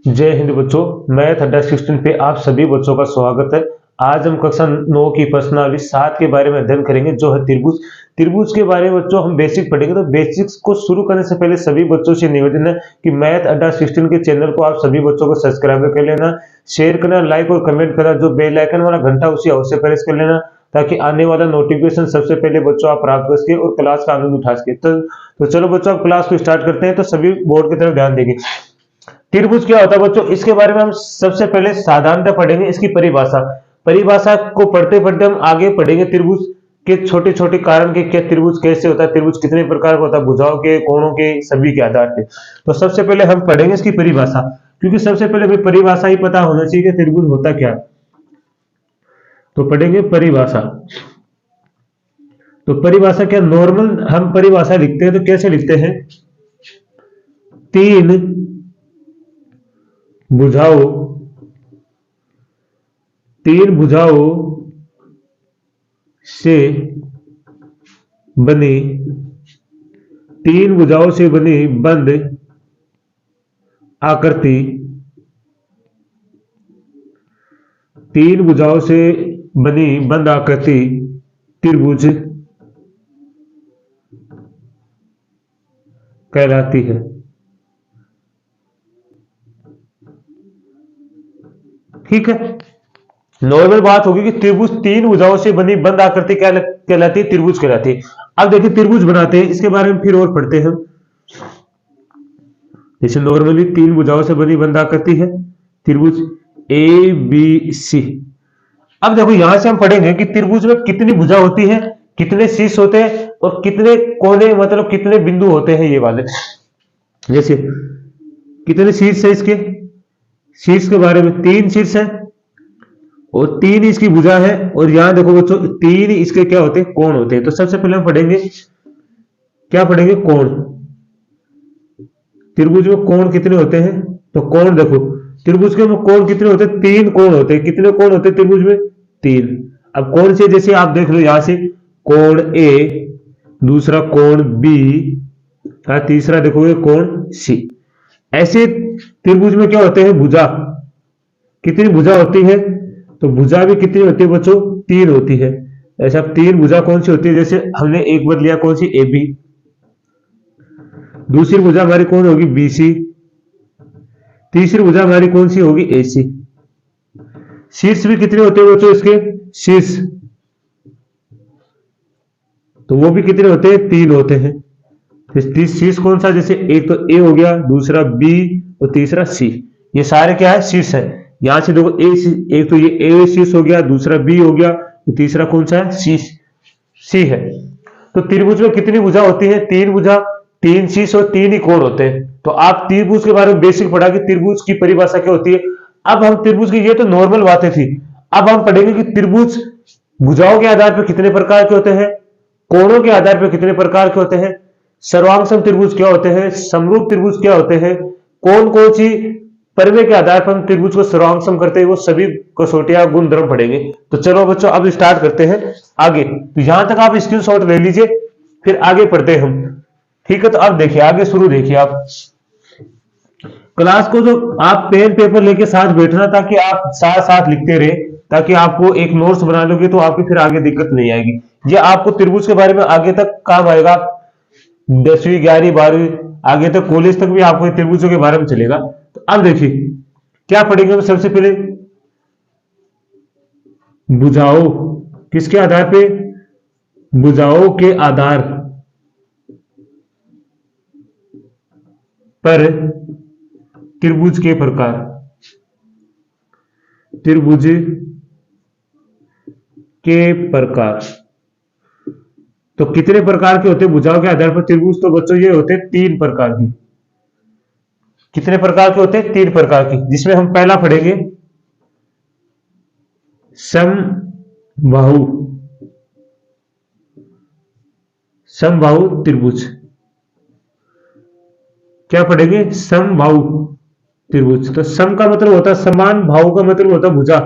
जय हिंद बच्चों, मैथ अड्डा 16 पे आप सभी बच्चों का स्वागत है। आज हम कक्षा 9 की प्रश्नावली 7 के बारे में अध्ययन करेंगे, जो है त्रिभुज। त्रिभुज के बारे में बच्चों हम बेसिक पढ़ेंगे। तो बेसिक्स को शुरू करने से पहले सभी बच्चों से निवेदन है कि मैथ अड्डा 16 के चैनल को आप सभी बच्चों को सब्सक्राइब कर लेना, शेयर करना, लाइक और कमेंट करना, जो बेल आइकन वाला घंटा उसे अवश्य प्रेस कर लेना, ताकि आने वाला नोटिफिकेशन सबसे पहले बच्चों आप प्राप्त कर सके और क्लास का आनंद उठा सके। तो चलो बच्चों, आप क्लास को स्टार्ट करते हैं। तो सभी बोर्ड की तरफ ध्यान देंगे। त्रिभुज क्या होता है बच्चों, इसके बारे में हम सबसे पहले साधारणतः पढ़ेंगे। इसकी परिभाषा परिभाषा को पढ़ते पढ़ते हम आगे पढ़ेंगे त्रिभुज के छोटे छोटे कारण के, क्या त्रिभुज कैसे होता है, त्रिभुज कितने प्रकार का होता है, भुजाओं के, कोणों के, सभी के आधार पे। तो सबसे पहले हम पढ़ेंगे इसकी परिभाषा, क्योंकि सबसे पहले हमें परिभाषा ही पता होना चाहिए कि त्रिभुज होता क्या। तो पढ़ेंगे परिभाषा। तो परिभाषा क्या, नॉर्मल हम परिभाषा लिखते हैं तो कैसे लिखते हैं, तीन भुजाओं से बनी बंद आकृति, त्रिभुज कहलाती है। ठीक है, नॉर्मल बात होगी कि त्रिभुज तीन भुजाओं से बनी बंद आकृति क्या कहलाती है, त्रिभुज कहलाती है। अब देखिए त्रिभुज बनाते हैं, इसके बारे में फिर और पढ़ते हैं। जैसे नॉर्मली तीन भुजाओं से बनी बंद आकृति है त्रिभुज ए बी सी। अब देखो यहां से हम पढ़ेंगे कि त्रिभुज में कितनी भुजा होती है, कितने शीर्ष होते हैं और कितने कोने, मतलब कितने बिंदु होते हैं ये वाले। जैसे कितने शीर्ष है, इसके शीर्ष के बारे में तीन शीर्ष है और तीन इसकी भुजा है। और यहां देखो बच्चों, तीन इसके क्या होते हैं, कोण होते हैं। तो सबसे पहले हम पढ़ेंगे, क्या पढ़ेंगे, कोण। त्रिभुज में कोण कितने होते हैं, तो कोण देखो त्रिभुज के में कोण कितने होते हैं, तीन कोण होते हैं। कितने कोण होते हैं त्रिभुज में, तीन। अब कौन से, जैसे आप देख लो यहां से कोण ए, दूसरा कोण बी, तीसरा देखोगे कोण सी। ऐसे त्रिभुज में क्या होते हैं, भुजा। कितनी भुजा होती है, तो भुजा भी कितनी होती है बच्चों, तीन होती है। ऐसा तीन भुजा कौन सी होती है, जैसे हमने एक बार लिया कौन सी, ए बी। दूसरी भुजा हमारी कौन होगी, बी सी। तीसरी भुजा हमारी कौन सी होगी, ए सी। शीर्ष भी कितने होते हैं बच्चों, इसके शीर्ष तो वो भी कितने होते हैं, तीन होते हैं। शीर्ष कौन सा, जैसे एक तो ए हो गया, दूसरा बी और तीसरा सी। ये सारे क्या है, शीर्ष है। यहां से देखो एक तो ये ए शीर्ष हो गया, दूसरा बी हो गया, तो तीसरा कौन सा है, सी है। तो त्रिभुज में कितनी भुजा होती है, तीन भुजा, तीन शीर्ष और तीन ही कोण होते हैं। तो आप त्रिभुज के बारे में बेसिक पढ़ा कि त्रिभुज की परिभाषा क्या होती है। अब हम त्रिभुज की, ये तो नॉर्मल बातें थी, अब हम पढ़ेंगे कि त्रिभुज भुजाओं के आधार पर कितने प्रकार के होते हैं, कोणों के आधार पर कितने प्रकार के होते हैं, सर्वांग त्रिभुज क्या होते हैं, समरूप त्रिभुज क्या होते हैं, कौन कौन सी परिमेय के आधार पर हम त्रिभुज को सर्वांग करते हैं, वो सभी कसौटियां गुण धर्म पढ़ेंगे। तो चलो बच्चों अब स्टार्ट करते हैं आगे। तो यहां तक आप स्क्रीनशॉट ले लीजिए, फिर आगे पढ़ते हैं हम। ठीक है, तो अब देखिए आगे शुरू, देखिए आप क्लास को जो आप पेन पेपर लेके साथ बैठना, ताकि आप साथ साथ लिखते रहे, ताकि आपको एक नोट्स बना लोगे तो आपकी फिर आगे दिक्कत नहीं आएगी। ये आपको त्रिभुज के बारे में आगे तक काम आएगा, 10वीं 11वीं 12वीं आगे तक कॉलेज तक भी आपको त्रिभुजों के बारे में चलेगा। तो अब देखिए क्या पढ़ेंगे, सबसे पहले भुजाओं, किसके आधार पे, भुजाओं के आधार पर त्रिभुज के प्रकार, त्रिभुज के प्रकार। तो कितने प्रकार के होते हैं भुजाओं के आधार पर त्रिभुज, तो बच्चों ये होते हैं तीन प्रकार की। कितने प्रकार के होते हैं, तीन प्रकार की, जिसमें हम पहला पढ़ेंगे समबाहु त्रिभुज। क्या पढ़ेंगे, समबाहु त्रिभुज। तो सम का मतलब होता है समान, बाहु का मतलब होता है भुजा।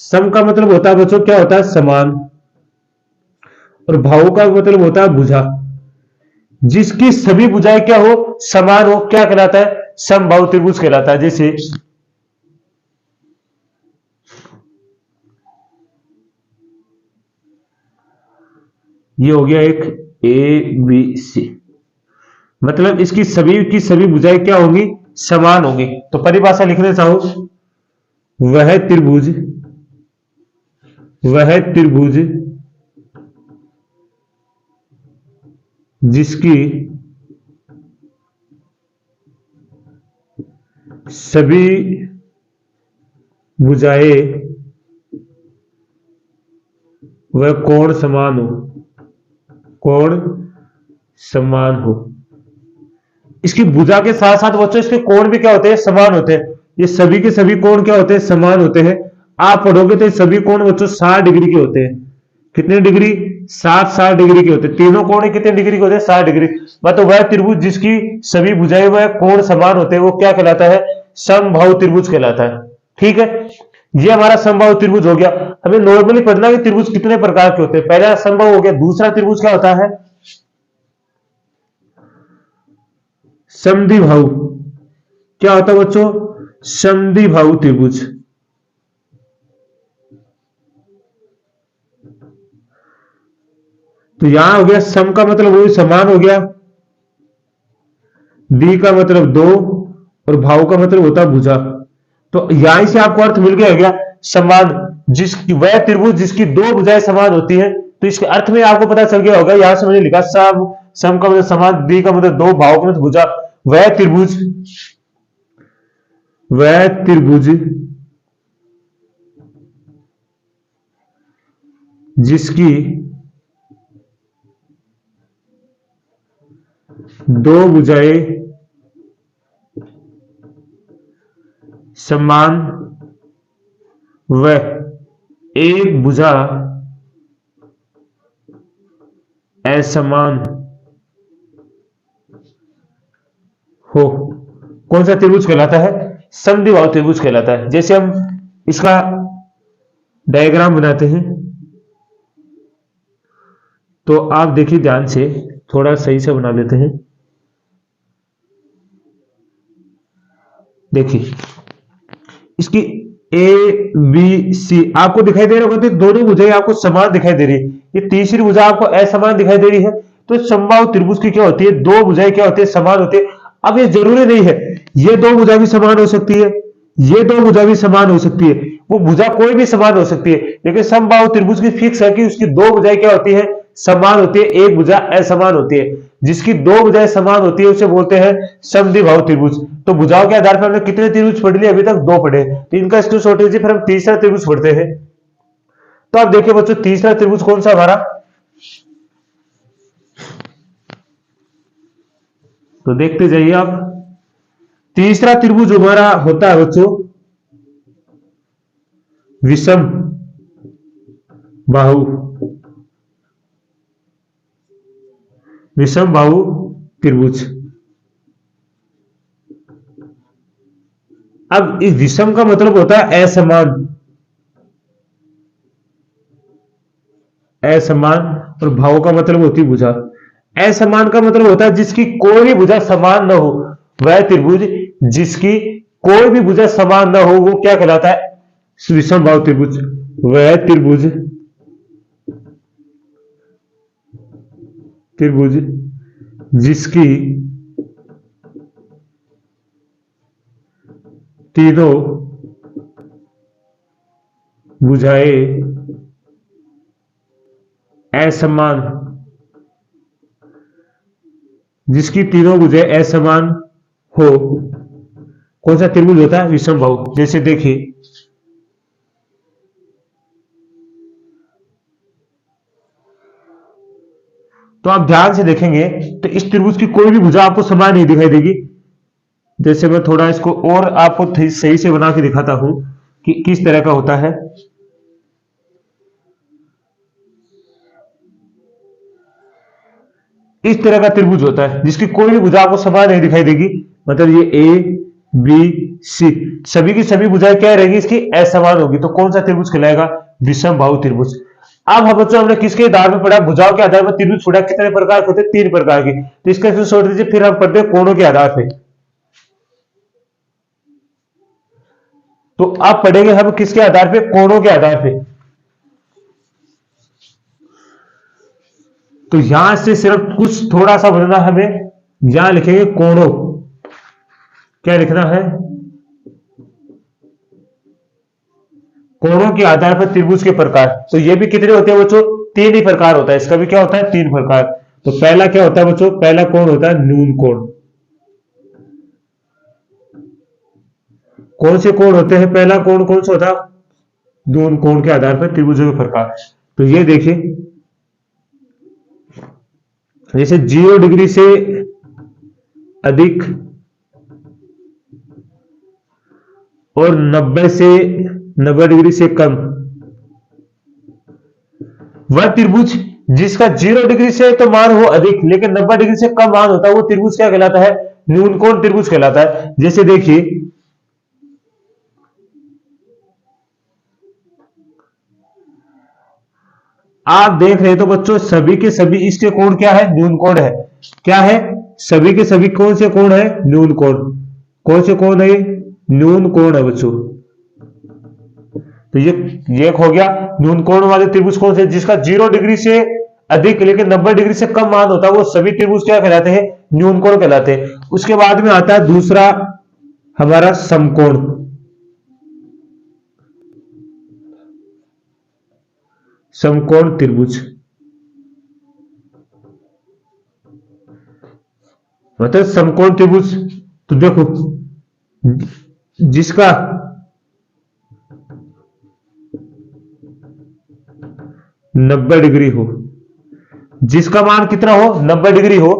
सम का मतलब होता है बच्चों क्या होता है, समान, और बाहु का मतलब होता है भुजा। जिसकी सभी भुजाएं क्या हो, समान हो, क्या कहलाता है, समबाहु त्रिभुज कहलाता है। जैसे ये हो गया एक ए बी सी, मतलब इसकी सभी की सभी भुजाएं क्या होंगी, समान होंगी। तो परिभाषा लिखना चाहूं, वह त्रिभुज जिसकी सभी भुजाएं वह कोण समान हो। इसकी भुजा के साथ साथ बच्चों इसके कोण भी क्या होते हैं, समान होते हैं। ये सभी के सभी कोण क्या होते हैं, समान होते हैं। आप पढ़ोगे तो सभी कोण बच्चों 60 डिग्री के होते हैं। कितने डिग्री, 60 डिग्री के होते हैं। तीनों कोण कितने डिग्री के होते हैं, 60 डिग्री। मतलब वह त्रिभुज जिसकी सभी भुजाएं वह कोण समान होते हैं, वो क्या कहलाता है, समबाहु त्रिभुज कहलाता है। ठीक है, ये हमारा समबाहु त्रिभुज हो गया। हमें नॉर्मली पढ़ना है कि त्रिभुज कितने प्रकार के होते हैं। पहला समबाहु हो गया, दूसरा त्रिभुज क्या होता है, समद्विबाहु। क्या होता है बच्चों, समद्विबाहु त्रिभुज। तो यहां हो गया सम का मतलब वही समान हो गया, दी का मतलब दो, और भाव का मतलब होता है भुजा। तो यहां से आपको अर्थ मिल गया हो गया समान, जिसकी वह त्रिभुज जिसकी दो भुजाएं समान होती है। तो इसके अर्थ में आपको पता चल गया होगा। यहां से मैंने लिखा सम का मतलब समान, दी का मतलब दो, भाव का मतलब भुजा। वह त्रिभुज जिसकी दो भुजाएं समान व एक भुजा असमान हो, कौन सा त्रिभुज कहलाता है, समद्विबाहु त्रिभुज कहलाता है। जैसे हम इसका डायग्राम बनाते हैं, तो आप देखिए ध्यान से, थोड़ा सही से बना लेते हैं। देखिए इसकी ए बी सी आपको दिखाई दे रहा होगा, तो दोनों भुजाएं आपको समान दिखाई दे रही है। ये तीसरी भुजा आपको असमान दिखाई दे रही है। तो समबाहु त्रिभुज की क्या होती है, दो भुजाएं क्या होती है, समान होती है। अब ये जरूरी नहीं है ये दो भुजा भी समान हो सकती है, ये दो भुजा भी समान हो सकती है, वो भुजा कोई भी समान हो सकती है। लेकिन समबाहु त्रिभुज की फिक्स है कि उसकी दो भुजाएं क्या होती है, समान होती है, एक भुजा असमान होती है। जिसकी दो भुजाएं समान होती है उसे बोलते हैं समद्विबाहु त्रिभुज। तो भुजाओं के आधार पर हमने कितने त्रिभुज पढ़ लिए, अभी तक दो पढ़े। तो इनका स्क्रीनशॉट लीजिए, फिर हम तीसरा त्रिभुज पढ़ते हैं। तो आप देखिए बच्चों, तीसरा त्रिभुज कौन सा हमारा, तो देखते जाइए आप। तीसरा त्रिभुज हमारा होता है बच्चों विषम बाहु त्रिभुज। अब इस विषम का मतलब होता है असमान, और भाव का मतलब होती है भुजा। असमान का मतलब होता है जिसकी कोई भी भुजा समान न हो, वह त्रिभुज जिसकी कोई भी भुजा समान न हो वो क्या कहलाता है, विषम बाहु त्रिभुज। वह त्रिभुज जिसकी तीनों भुजाएं असमान, जिसकी तीनों भुजाएं असमान हो, कौन सा त्रिभुज होता है, विषम बाहु। जैसे देखिए तो आप ध्यान से देखेंगे तो इस त्रिभुज की कोई भी भुजा आपको समान नहीं दिखाई देगी। जैसे मैं थोड़ा इसको और आपको सही से बना के दिखाता हूं कि किस तरह का होता है। इस तरह का त्रिभुज होता है जिसकी कोई भी भुजा आपको समान नहीं दिखाई देगी। मतलब ये ए बी सी सभी की सभी भुजाएं क्या रहेगी, इसकी असमान होगी। तो कौन सा त्रिभुज कहलाएगा, विषम बाहु त्रिभुज। अब हम बच्चों हमने किसके आधार पर पढ़ा, भुजाओं के आधार पर त्रिभुज पढ़ा। कितने प्रकार के होते हैं, 3 प्रकार के। तो इसका शोध दीजिए, फिर हम पढ़ते हैं कोणों के आधार पर। तो अब पढ़ेंगे हम किसके आधार पे, कोणों के आधार पे। तो यहां से सिर्फ कुछ थोड़ा सा बदलना हमें, यहां लिखेंगे कोणों, क्या लिखना है, कोणों के आधार पर त्रिभुज के प्रकार। तो ये भी कितने होते हैं बच्चों, तीन ही प्रकार होता है, इसका भी क्या होता है, तीन प्रकार। तो पहला क्या होता है बच्चों, पहला कोण होता है न्यून कोण। कौन से कोण होते हैं, पहला कोण कौन सा होता है, न्यून कोण के आधार पर त्रिभुजों के प्रकार। तो ये देखिए, जैसे 0 डिग्री से अधिक और 90 डिग्री से कम, वह त्रिभुज जिसका 0 डिग्री से तो मान हो अधिक लेकिन 90 डिग्री से कम मान होता है, वो त्रिभुज क्या कहलाता है, न्यूनकोण त्रिभुज कहलाता है। जैसे देखिए, आप देख रहे हैं तो बच्चों सभी के सभी इसके कोण क्या है, न्यून कोण है। क्या है, सभी के सभी कौन से कोण है, न्यून कोण। कौन से कोण है, न्यून कोण है बच्चों। तो ये एक हो गया न्यून कोण वाले त्रिभुज कौन से, जिसका 0 डिग्री से अधिक लेकिन 90 डिग्री से कम मान होता है, वो सभी त्रिभुज क्या कहलाते हैं, न्यून कोण कहलाते हैं। उसके बाद में आता है दूसरा हमारा समकोण। समकोण त्रिभुज मतलब समकोण त्रिभुज, तो देखो जिसका 90 डिग्री हो, जिसका मान कितना हो, 90 डिग्री हो,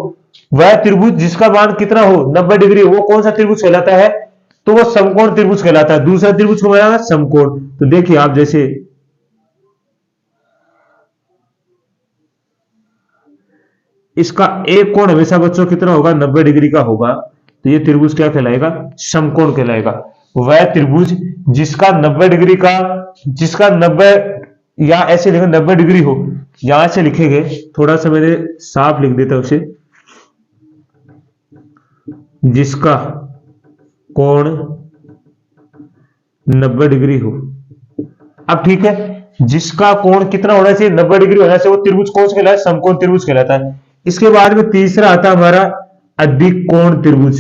वह त्रिभुज जिसका मान कितना हो, 90 डिग्री, वो कौन सा त्रिभुज कहलाता है, तो वो समकोण त्रिभुज कहलाता है। दूसरा त्रिभुज को बनाना समकोण। तो देखिए आप, जैसे इसका एक कोण हमेशा बच्चों कितना होगा, 90 डिग्री का होगा, तो ये त्रिभुज क्या कहलाएगा, समकोण कहलाएगा। वह त्रिभुज जिसका 90 डिग्री का, जिसका 90, या ऐसे लिखेंगे 90 डिग्री हो, यहां से लिखेंगे, थोड़ा सा मैंने साफ लिख देता उसे, जिसका कोण 90 डिग्री हो। अब ठीक है, जिसका कोण कितना होना चाहिए, 90 डिग्री होना चाहिए, वो त्रिभुज कौन सा कहलाता है, समकोण त्रिभुज कहलाता है। इसके बाद में तीसरा आता है हमारा अधिक कोण त्रिभुज।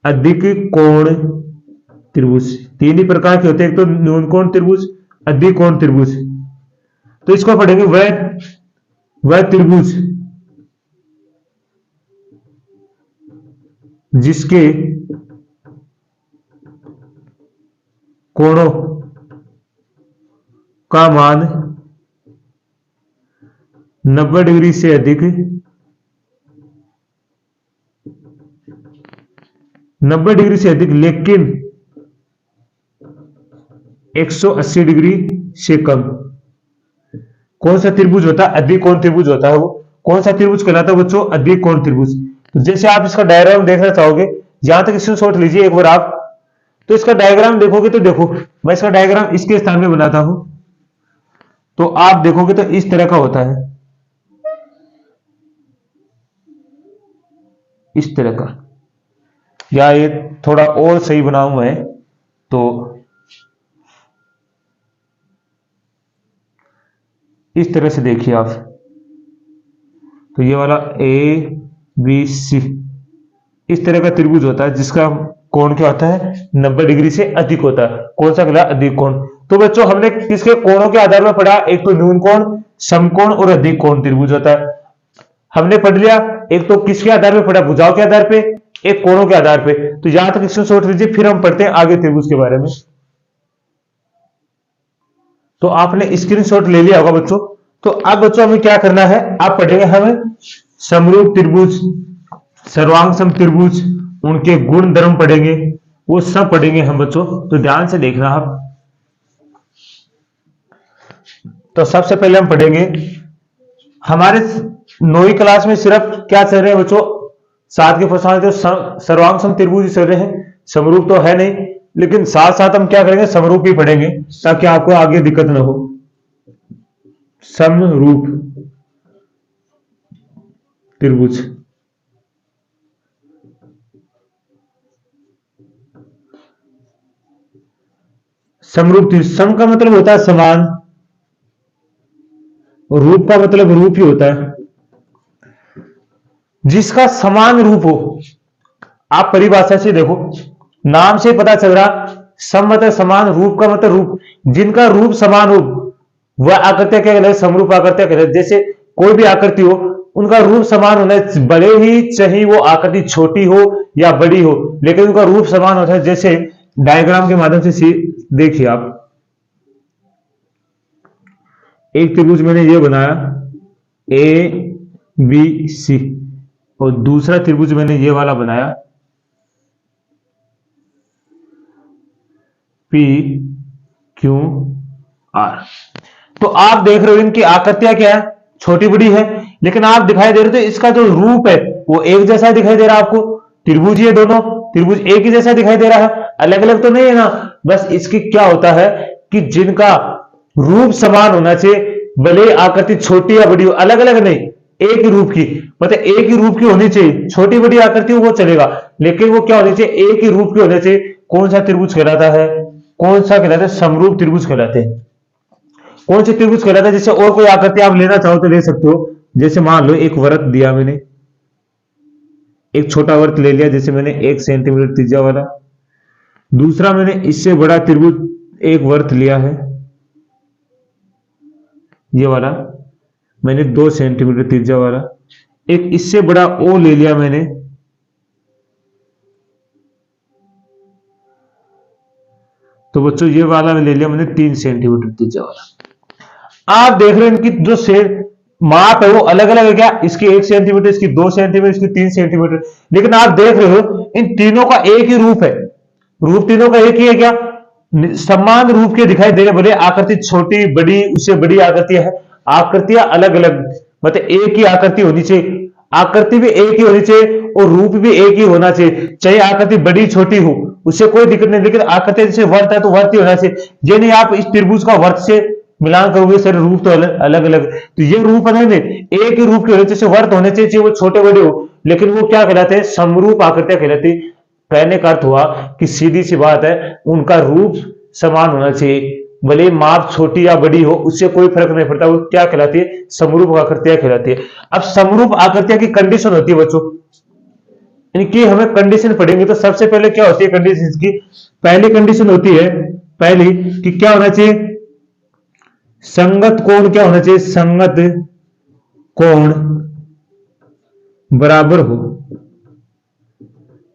अधिक कोण त्रिभुज तीन ही प्रकार के होते हैं, एक तो न्यून कोण त्रिभुज, अधिक कोण त्रिभुज। तो इसको पढ़ेंगे, वह त्रिभुज जिसके कोणों का मान 90 डिग्री से अधिक, 90 डिग्री से अधिक लेकिन 180 डिग्री से कम। कौन सा त्रिभुज होता है, अधिक कोण त्रिभुज होता है। वो कौन सा त्रिभुज कहलाता है बच्चों, अधिक कोण त्रिभुज। तो जैसे आप इसका डायग्राम देखना चाहोगे, जहां तक स्क्रीनशॉट लीजिए एक बार आप, तो इसका डायग्राम देखोगे तो देखो, मैं इसका डायग्राम इसके स्थान में बनाता हूं, तो आप देखोगे तो इस तरह का होता है, इस तरह का, या ये थोड़ा और सही बनाऊं मैं, तो इस तरह से देखिए आप, तो ये वाला ABC इस तरह का त्रिभुज होता है, जिसका कोण क्या होता है, 90 डिग्री से अधिक होता है। कौन सा कहला, अधिक कोण। तो बच्चों हमने किसके कोणों के आधार पर पढ़ा, एक तो न्यून कोण, समकोण और अधिक कोण त्रिभुज होता है। हमने पढ़ लिया, एक तो किसके आधार पर पढ़ा, भुजाओं के आधार पे, एक कोणों के आधार पे। तो यहां तक स्क्रीनशॉट लीजिए, फिर हम पढ़ते हैं आगे त्रिभुज के बारे में। तो आपने स्क्रीनशॉट ले लिया होगा बच्चों। तो अब बच्चों हमें क्या करना है, आप पढ़ेंगे हमें समरूप त्रिभुज, सर्वांग सम त्रिभुज, उनके गुण धर्म पढ़ेंगे, वो सब पढ़ेंगे हम बच्चों। तो ध्यान से देखना आप। तो सबसे पहले हम पढ़ेंगे, हमारे 9वीं क्लास में सिर्फ क्या चल रहे हैं बच्चों, 7 के प्रश्न तो सर्वांग सम त्रिभुज ही चल रहे हैं, समरूप तो है नहीं, लेकिन साथ साथ हम क्या करेंगे, समरूप ही पढ़ेंगे, ताकि आपको आगे दिक्कत ना हो। समरूप त्रिभुज, समरूप त्रिभुज, सम का मतलब होता है समान, और रूप का मतलब रूप ही होता है, जिसका समान रूप हो। आप परिभाषा से देखो, नाम से पता चल रहा, सम मतलब समान, रूप का मतलब रूप, जिनका रूप समान हो वह आकृतियां क्या कहलाती, समरूप आकृतियां कहलाती। जैसे कोई भी आकृति हो, उनका रूप समान होना है, भले ही चाहे वो आकृति छोटी हो या बड़ी हो, लेकिन उनका रूप समान होता है। जैसे डायग्राम के माध्यम से देखिए आप, एक त्रिभुज मैंने ये बनाया ए बी सी, और दूसरा त्रिभुज मैंने ये वाला बनाया पी क्यू आर। तो आप देख रहे हो इनकी आकृतियां क्या है, छोटी बड़ी है, लेकिन आप दिखाई दे रहे थे इसका जो रूप है वो एक जैसा दिखाई दे रहा है आपको। त्रिभुज ये दोनों त्रिभुज एक ही जैसा दिखाई दे रहा है, अलग अलग तो नहीं है ना। बस इसकी क्या होता है कि जिनका रूप समान होना चाहिए, भले आकृति छोटी या बड़ी हो, अलग अलग नहीं, एक ही रूप की, मतलब एक ही रूप की होनी चाहिए। छोटी बड़ी आकृति वो चलेगा, लेकिन वो क्या होनी चाहिए, एक ही रूप की होनी चाहिए। कौन सा त्रिभुज कहलाता है, कौन सा कहलाता है, समरूप त्रिभुज कहलाते हैं। कौन से त्रिभुज कहलाता है, जैसे और कोई आकृति आप लेना चाहो तो ले सकते हो। जैसे मान लो एक वृत्त दिया मैंने, एक छोटा वृत्त ले लिया, जैसे मैंने 1 सेंटीमीटर त्रिज्या वाला। दूसरा मैंने इससे बड़ा त्रिभुज एक वृत्त लिया है, ये वाला मैंने 2 सेंटीमीटर त्रिज्या वाला। एक इससे बड़ा ओ ले लिया मैंने, तो बच्चों ये वाला ले लिया मैंने 3 सेंटीमीटर त्रिज्या वाला। आप देख रहे हैं इनकी जो माप है वो अलग अलग है क्या, इसकी 1 सेंटीमीटर, इसकी 2 सेंटीमीटर, इसकी 3 सेंटीमीटर, लेकिन आप देख रहे हो इन तीनों का एक ही रूप है। रूप तीनों का एक ही है क्या, समान रूप के दिखाई दे रहे, भले आकृति छोटी बड़ी, उससे बड़ी आकृतियां है, आकृतियां अलग अलग, मतलब एक ही आकृति होनी चाहिए, आकृति भी एक ही होनी चाहिए और रूप भी एक ही होना चाहिए। चाहे आकृति बड़ी छोटी हो उससे कोई दिक्कत नहीं, लेकिन आकृति जैसे वर्त है तो वर्त ही होना चाहिए। ये नहीं आप इस त्रिभुज का वर्त से मिलान करोगे, सर रूप तो अलग अलग, तो ये रूप है नहीं, एक ही रूप के होने चाहिए, वर्त होने चाहिए, वो छोटे बड़े हो, लेकिन वो क्या कहलाते हैं, समरूप आकृतियां कहलाती। कहने का अर्थ हुआ कि सीधी सी बात है, उनका रूप समान होना चाहिए, भले माप छोटी या बड़ी हो उससे कोई फर्क नहीं पड़ता, वो क्या कहलाती है, समरूप आकृतियां कहलाती है। अब समरूप आकृतियां की कंडीशन होती है बच्चों, इनकी हमें कंडीशन पढ़ेंगे तो सबसे पहले क्या होती है कंडीशन की, पहली कंडीशन होती है पहली कि क्या होना चाहिए, संगत कोण क्या होना चाहिए, संगत कोण बराबर हो,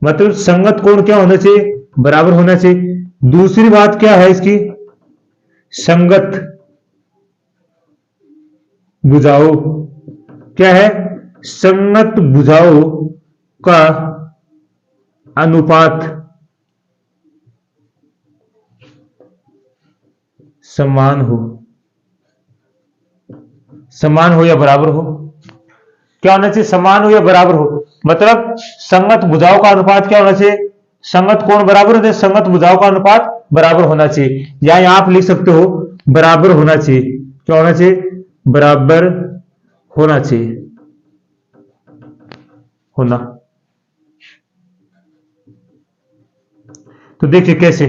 मतलब संगत कोण क्या होना चाहिए, बराबर होना चाहिए। दूसरी बात क्या है इसकी, संगत भुजाओं, क्या है, संगत भुजाओं का अनुपात समान हो, समान हो या बराबर हो, क्या होना चाहिए, समान हो या बराबर हो, मतलब संगत भुजाओं का अनुपात क्या होना चाहिए, संगत कोण बराबर होते, संगत भुजाओं का अनुपात बराबर होना चाहिए, या यहां आप लिख सकते हो बराबर होना चाहिए। क्या होना चाहिए, बराबर होना चाहिए, होना। तो देखिए कैसे,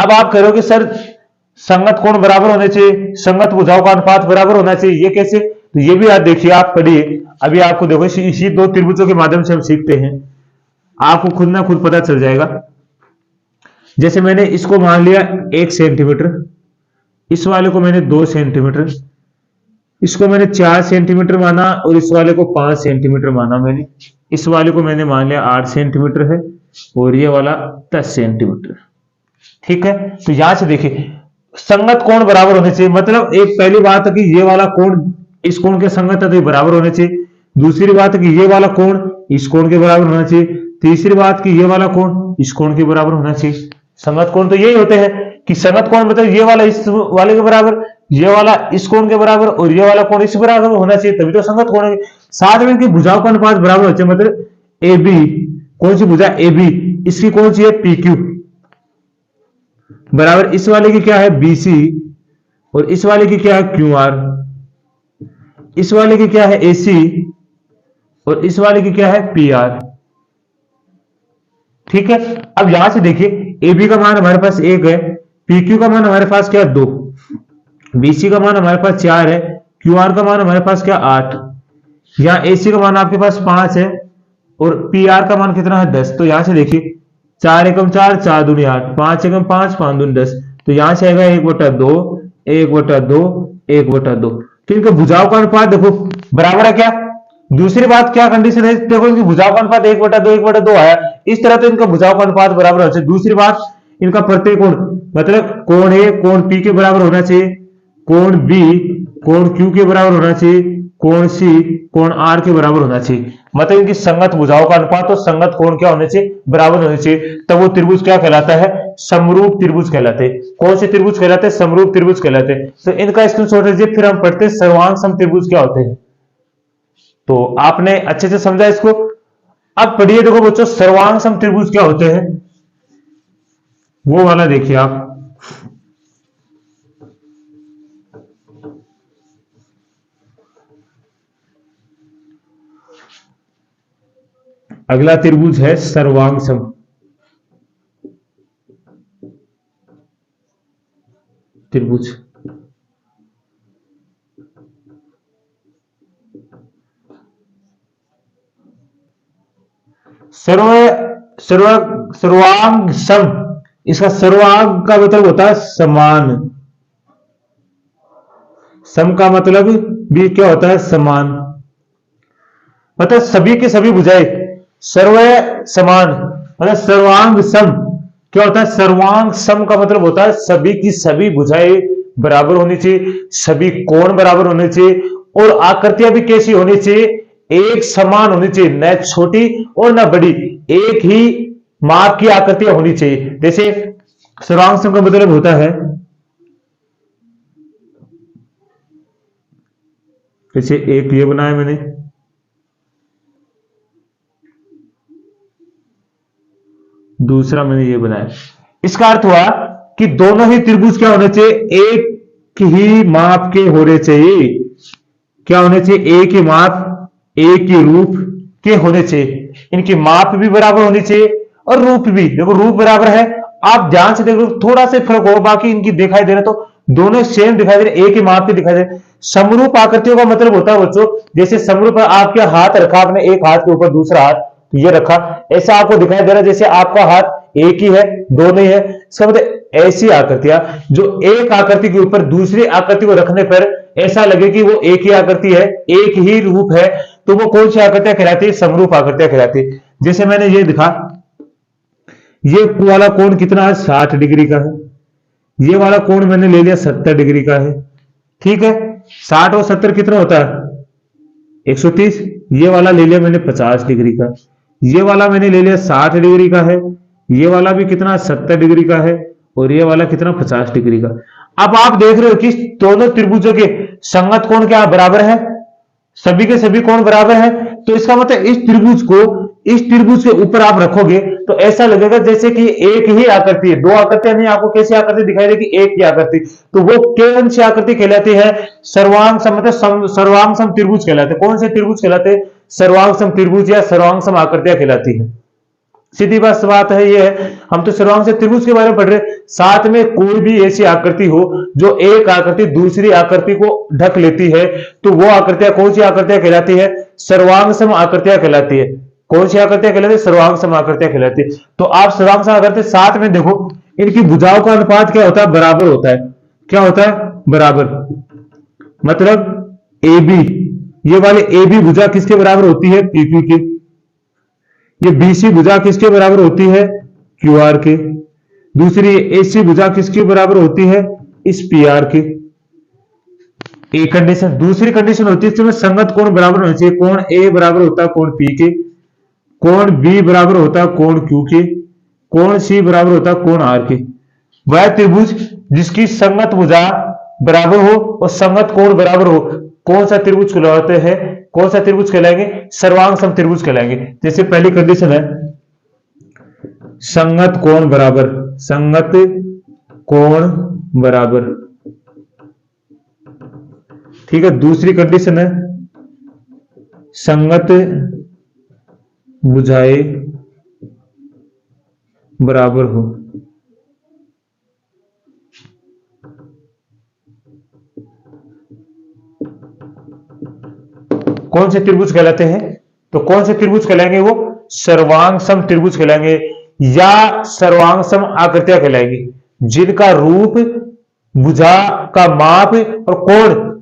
अब आप कह रहे हो कि सर संगत कोण बराबर होने चाहिए, संगत भुजाओं का अनुपात बराबर होना चाहिए, ये कैसे, तो ये भी आप देखिए, आप पढ़िए, अभी आपको देखो इसी 2 त्रिभुजों के माध्यम से हम सीखते हैं, आपको खुद ना खुद पता चल जाएगा। जैसे मैंने इसको मान लिया 1 सेंटीमीटर, इस वाले को मैंने 2 सेंटीमीटर, इसको मैंने 4 सेंटीमीटर माना और इस वाले को 5 सेंटीमीटर माना मैंने, इस वाले को मैंने मान लिया 8 सेंटीमीटर है और ये वाला 10 सेंटीमीटर। ठीक है, तो यहां से देखिए संगत कोण बराबर होने चाहिए, मतलब एक पहली बात है कि ये वाला कोण इस कोण के संगत है तो ये बराबर होने चाहिए। दूसरी बात है कि ये वाला कोण इस कोण के बराबर होना चाहिए। तीसरी बात कि ये वाला कोण इस कोण के बराबर होना चाहिए। संगत कोण तो यही होते हैं कि संगत कोण मतलब ये वाला इस वाले के बराबर, ये वाला इस कोण के बराबर और ये वाला कोण इस बराबर होना चाहिए, तभी तो संगत कोण है। साथ में इनकी भुजाओं का अनुपात बराबर होना चाहिए, मतलब ए बी, कौन सी भुजा ए बी, इसकी कौन सी है पी क्यू, बराबर इस वाले की क्या है BC और इस वाले की क्या है QR, इस वाले की क्या है AC और इस वाले की क्या है PR। ठीक है, अब यहां से देखिए AB का मान हमारे पास 1 है, पी क्यू का मान हमारे पास क्या है 2, बीसी का मान हमारे पास 4 है, क्यू आर का मान हमारे पास क्या 8, यहाँ एसी का मान आपके पास 5 है और पी आर का मान कितना है 10। तो यहां से देखिए 4 एकम 4, 4 दूनी 8, 5 एकम 5, 5 दूनी 10। तो यहां से आएगा 1/2, 1/2, 1/2। तो इनका भुजाओं का अनुपात देखो बराबर है क्या। दूसरी बात क्या कंडीशन है, देखो इनकी भुजाओं का अनुपात 1/2, 1/2 आया, इस तरह तो इनका भुजाओं का अनुपात बराबर होना चाहिए। दूसरी बात इनका प्रत्येक कोण, मतलब कोण ए कोण पी के बराबर होना चाहिए, कोण बी कोण क्यू के बराबर होना चाहिए, कोण सी कोण आर के बराबर होना चाहिए। मतलब इनकी संगत भुजाओं का अनुपात और संगत कोण क्या होने चाहिए, बराबर होने चाहिए। तब वो त्रिभुज क्या कहलाता है, समरूप त्रिभुज कहलाते हैं। कौन से त्रिभुज कहलाते हैं, समरूप त्रिभुज कहलाते हैं। तो इनका स्क्रीनशॉट लीजिए, फिर हम पढ़ते हैं सर्वांग सम त्रिभुज क्या होते हैं। तो आपने अच्छे से समझा इसको। अब पढ़िए, देखो बच्चों सर्वांग सम त्रिभुज क्या होते हैं, वो वाला देखिए आप। अगला त्रिभुज है सर्वांग सम त्रिभुज। सर्व सर्व सर्वांग सम, इसका सर्वांग का मतलब होता है समान, सम का मतलब भी क्या होता है, समान। मतलब सभी के सभी भुजाएं सर्व समान, मतलब सर्वांग सम क्या होता है, सर्वांग सम का मतलब होता है सभी की सभी भुजाएं बराबर होनी चाहिए, सभी कोण बराबर होने चाहिए और आकृतियां भी कैसी होनी चाहिए, एक समान होनी चाहिए, न छोटी और न बड़ी, एक ही माप की आकृतियां होनी चाहिए। जैसे सर्वांग सम का मतलब होता है, जैसे एक ये बनाया मैंने, दूसरा मैंने ये बनाया, इसका अर्थ हुआ कि दोनों ही त्रिभुज क्या होने चाहिए, एक ही माप के होने चाहिए। क्या होने चाहिए, एक ही माप एक ही रूप के होने चाहिए। इनकी माप भी बराबर होनी चाहिए और रूप भी, देखो रूप बराबर है, आप ध्यान से देखो थोड़ा सा फर्क हो, बाकी इनकी दिखाई दे रहा, तो दोनों सेम दिखाई दे रहे, एक ही माप के दिखाई दे रहे। समरूप आकृतियों का मतलब होता है बच्चों, जैसे समरूप आपके हाथ रखा, आपने एक हाथ के ऊपर दूसरा हाथ ये रखा, ऐसा आपको दिखाई दे रहा है जैसे आपका हाथ एक ही है दो नहीं है, इसका मतलब ऐसी आकृतियां जो एक आकृति के ऊपर दूसरी आकृति को रखने पर ऐसा लगे कि वो एक ही आकृति है, एक ही रूप है, तो वो कौन सी आकृतियां कहलाती है, समरूप आकृतियां कहलाती है। जैसे मैंने ये दिखा, ये वाला कोण कितना है, 60 डिग्री का है, ये वाला कोण मैंने ले लिया 70 डिग्री का है, ठीक है। 60 और 70 कितना होता है, 130। ये वाला ले लिया मैंने 50 डिग्री का, ये वाला मैंने ले लिया 60 डिग्री का है, ये वाला भी कितना 70 डिग्री का है और ये वाला कितना 50 डिग्री का। अब आप देख रहे हो कि दोनों त्रिभुजों के संगत कोण क्या बराबर है, सभी के सभी कोण बराबर है। तो इसका मतलब इस त्रिभुज के ऊपर आप रखोगे तो ऐसा लगेगा जैसे कि एक ही आकृति है, दो आकृतियां नहीं, आपको कैसी आकृति दिखाई देगी, एक ही आकृति। तो वो कौन सी आकृति कहलाती है, सर्वांग सम, मतलब सर्वांग सम त्रिभुज कहलाते हैं। कौन से त्रिभुज कहलाते हैं, सर्वांग सम त्रिभुज या सर्वांग सम आकृतियां कहलाती है। सीधी बात है, ये है हम तो सर्वांग सम त्रिभुज के बारे में पढ़ रहे, साथ में कोई भी ऐसी आकृति हो जो एक आकृति दूसरी आकृति को ढक लेती है, तो वो आकृतियां कौन सी आकृतियां कहलाती है, सर्वांग सम आकृतियां कहलाती है। कौन सी आकृतियां कहलाती है, सर्वांग सम आकृतियां कहलाती है। तो आप सर्वांग सम आकृति साथ में देखो, इनकी भुजाओं का अनुपात क्या होता है, बराबर होता है। क्या होता है, बराबर, मतलब ए बी, ये वाले ए बी भुजा किसके बराबर होती है, पी क्यू की। ये बीसी भुजा किसके बराबर होती है, क्यू आर के। दूसरी एसी भुजा किसके बराबर होती है, इस पी आर के। एक कंडीशन। दूसरी कंडीशन होती है इसमें संगत कोण बराबर होना चाहिए, कोण ए बराबर होता है कोण पी के, कोण बी बराबर होता है कोण क्यू के, कोण सी बराबर होता है कोण आर के। वह त्रिभुज जिसकी संगत भुजा बराबर हो और संगत कोण बराबर हो, कौन सा त्रिभुज कहलाते हैं, कौन सा त्रिभुज कहलाएंगे, सर्वांग सम त्रिभुज कहलाएंगे। जैसे पहली कंडीशन है संगत कोण बराबर, संगत कोण बराबर, ठीक है। दूसरी कंडीशन है संगत भुजाएं बराबर हो। कौन से त्रिभुज कहलाते हैं? तो कौन से त्रिभुज कहलाएंगे? वो सर्वांग सम त्रिभुज कहलाएंगे या सर्वांग सम आकृतियां कहलाएंगी, जिनका रूप, भुजा का माप और कोण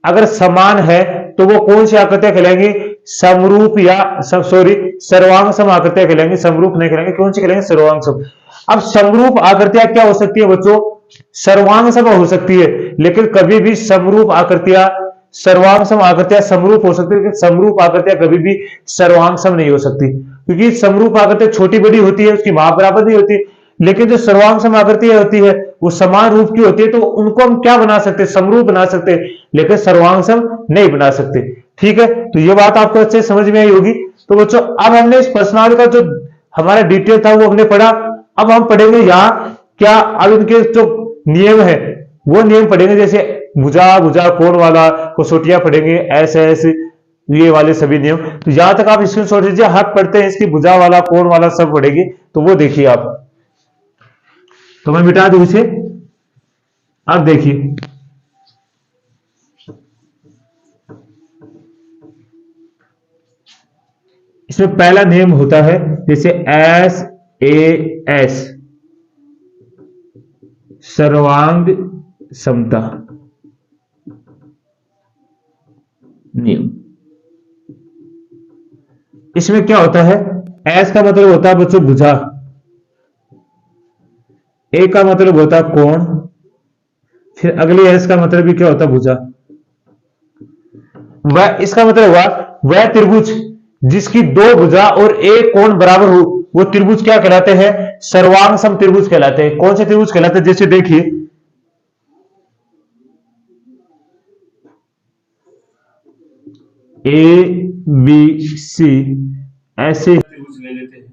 अगर समान है तो वो कौन सी आकृतियां कहलाएंगी? समरूप या सॉरी सर्वांग सम आकृतियां कहलाएंगी, समरूप नहीं कहलाएंगे। कौन सी कहलाएंगे? सर्वांग सम। अब समरूप आकृतियां क्या हो सकती है बच्चों? सर्वांग सम हो सकती है, लेकिन कभी भी समरूप आकृतियां, सर्वांग सम आकृतियां समरूप हो सकती है, लेकिन समरूप आकृतियां कभी भी सर्वांग सम नहीं हो सकती, क्योंकि समरूप आकृतियां छोटी बड़ी होती है, उसकी माप बराबर नहीं होती। लेकिन जो सर्वांग सम आकृतियां होती है वो समान रूप की होती है, तो उनको हम क्या बना सकते हैं? समरूप बना सकते हैं, लेकिन सर्वांग सम नहीं बना सकते। ठीक है, तो ये बात आपको अच्छे से समझ में आई होगी। तो बच्चों अब हमने इस प्रश्नावली का जो हमारा डिटेल था वो हमने पढ़ा। अब हम पढ़ेंगे यहाँ क्या, अब इनके जो नियम है वो नियम पढ़ेंगे, जैसे भुजा, भुजा कोण वाला, कसौटियां पढ़ेंगे, ऐसे ऐसे ये वाले सभी नियम। तो यहां तक आप स्क्रीनशॉट लीजिए, हाथ पढ़ते हैं इसकी भुजा वाला, कोण वाला सब पढ़ेंगे, तो वो देखिए आप। तो मैं मिटा दूं इसे। अब देखिए, इसमें पहला नियम होता है जैसे एस ए एस, सर्वांग समता नियम। इसमें क्या होता है? एस का मतलब होता है बच्चों भुजा, ए का मतलब होता है कोण, फिर अगले एस का मतलब भी क्या होता है? भुजा। वह इसका मतलब हुआ वह त्रिभुज जिसकी दो भुजा और एक कोण बराबर हो, वो त्रिभुज क्या कहलाते हैं? सर्वांग सम त्रिभुज कहलाते हैं। कौन से त्रिभुज कहलाते हैं? जैसे देखिए ए बी सी, ऐसे त्रिभुज ले लेते हैं।